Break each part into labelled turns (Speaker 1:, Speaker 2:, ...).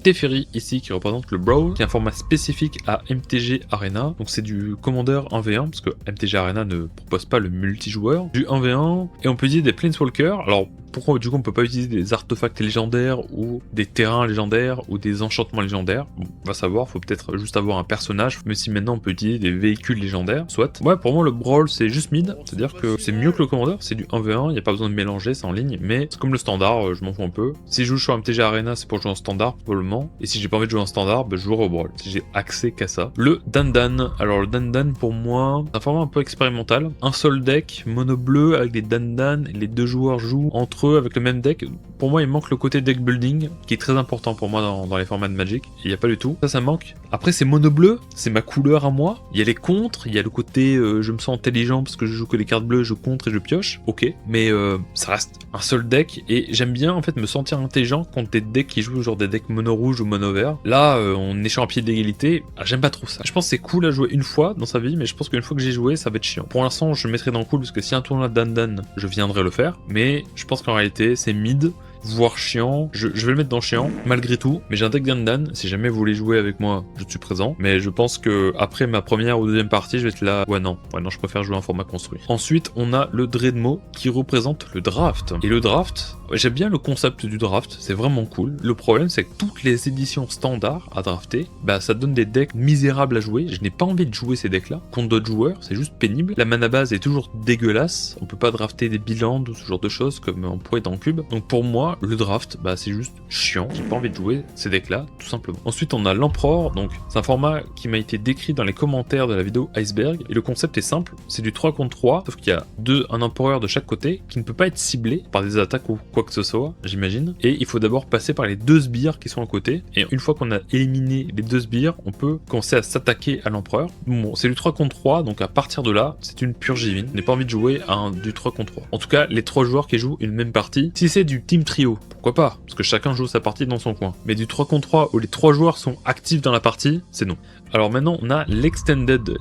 Speaker 1: Teferi ici qui représente le Brawl, qui est un format spécifique à MTG Arena. Donc c'est du Commander 1v1 parce que MTG Arena ne propose pas le multijoueur, du 1v1 et on peut utiliser des Planeswalkers. Alors pourquoi du coup on peut pas utiliser des artefacts légendaires ou des terrains légendaires ou des enchantements légendaires? Bon, on va savoir, faut peut-être juste avoir un personnage, mais si maintenant on peut utiliser des véhicules légendaires, soit. Ouais, pour moi le Brawl c'est juste mid, c'est-à-dire que c'est mieux que le Commander, c'est du 1v1, y a pas besoin de mélanger, c'est en ligne, mais c'est comme le standard, je m'en fous un peu. Si je joue sur MTG Arena, c'est pour jouer en standard probablement, et si j'ai pas envie de jouer en standard, bah, je jouerai au Brawl, si j'ai accès qu'à ça. Le Dandan, alors le Dandan pour moi, c'est un format un peu expérimental, un seul deck, mono bleu avec des Dandan, et les deux joueurs jouent entre eux avec le même deck. Pour moi il manque le côté deck building, qui est très important pour moi dans les formats de Magic, il n'y a pas du tout, ça manque. Après c'est mono bleu, c'est ma couleur à moi, il y a les contres, il y a le côté je me sens intelligent parce que je joue que les cartes bleues, je contre et je pioche, ok, mais ça reste un seul deck, et j'aime bien en fait me sentir intelligent contre des decks qui jouent genre des decks mono rouge ou mono vert. Là on est sur un pied d'égalité, j'aime pas trop ça. Je pense que c'est cool à jouer une fois dans sa vie, mais je pense qu'une fois que j'ai joué ça va être chiant. Pour l'instant je le mettrai dans le cool parce que si un tournoi de Dandan je viendrai le faire, mais je pense qu'en réalité c'est mid, voire chiant, je vais le mettre dans chiant, malgré tout, mais j'ai un deck Dandan, si jamais vous voulez jouer avec moi, je suis présent, mais je pense que après ma première ou deuxième partie, je vais être là, ouais non, je préfère jouer en format construit. Ensuite, on a le Dreadmo, qui représente le draft, et le draft, j'aime bien le concept du draft, c'est vraiment cool. Le problème, c'est que toutes les éditions standards à drafter, bah ça donne des decks misérables à jouer, je n'ai pas envie de jouer ces decks-là, contre d'autres joueurs, c'est juste pénible, la mana base est toujours dégueulasse, on peut pas drafter des bilans ou ce genre de choses, comme on pourrait dans Cube, donc pour moi, le draft, bah c'est juste chiant, j'ai pas envie de jouer ces decks là, tout simplement. Ensuite on a l'Empereur, donc c'est un format qui m'a été décrit dans les commentaires de la vidéo Iceberg, et le concept est simple, c'est du 3 contre 3, sauf qu'il y a un Empereur de chaque côté, qui ne peut pas être ciblé par des attaques ou quoi que ce soit, j'imagine, et il faut d'abord passer par les 2 sbires qui sont à côté, et une fois qu'on a éliminé les 2 sbires, on peut commencer à s'attaquer à l'Empereur. Bon, c'est du 3 contre 3, donc à partir de là, c'est une purge divine, je n'ai pas envie de jouer à du 3 contre 3. En tout cas, les 3 joueurs qui jouent une même partie, si c'est du team trio, pourquoi pas, parce que chacun joue sa partie dans son coin. Mais du 3 contre 3 où les 3 joueurs sont actifs dans la partie, c'est non. Alors maintenant on a l'Extended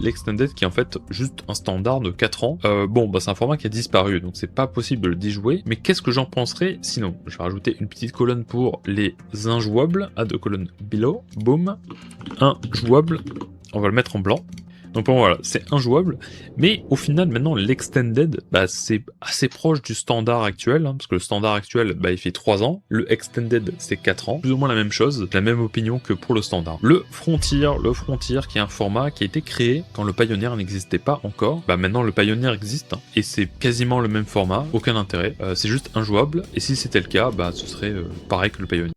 Speaker 1: qui est en fait juste un standard de 4 ans. Bon bah c'est un format qui a disparu, donc c'est pas possible d'y jouer, mais qu'est-ce que j'en penserais sinon? Je vais rajouter une petite colonne pour les injouables, à 2 colonnes below, boum, injouable, on va le mettre en blanc. Donc bon voilà, c'est injouable, mais au final maintenant l'extended, bah c'est assez proche du standard actuel, parce que le standard actuel, bah il fait 3 ans, le extended c'est 4 ans, plus ou moins la même chose, la même opinion que pour le standard. Le Frontier qui est un format qui a été créé quand le Pioneer n'existait pas encore, bah maintenant le Pioneer existe, et c'est quasiment le même format, aucun intérêt, c'est juste injouable, et si c'était le cas, bah ce serait pareil que le Pioneer.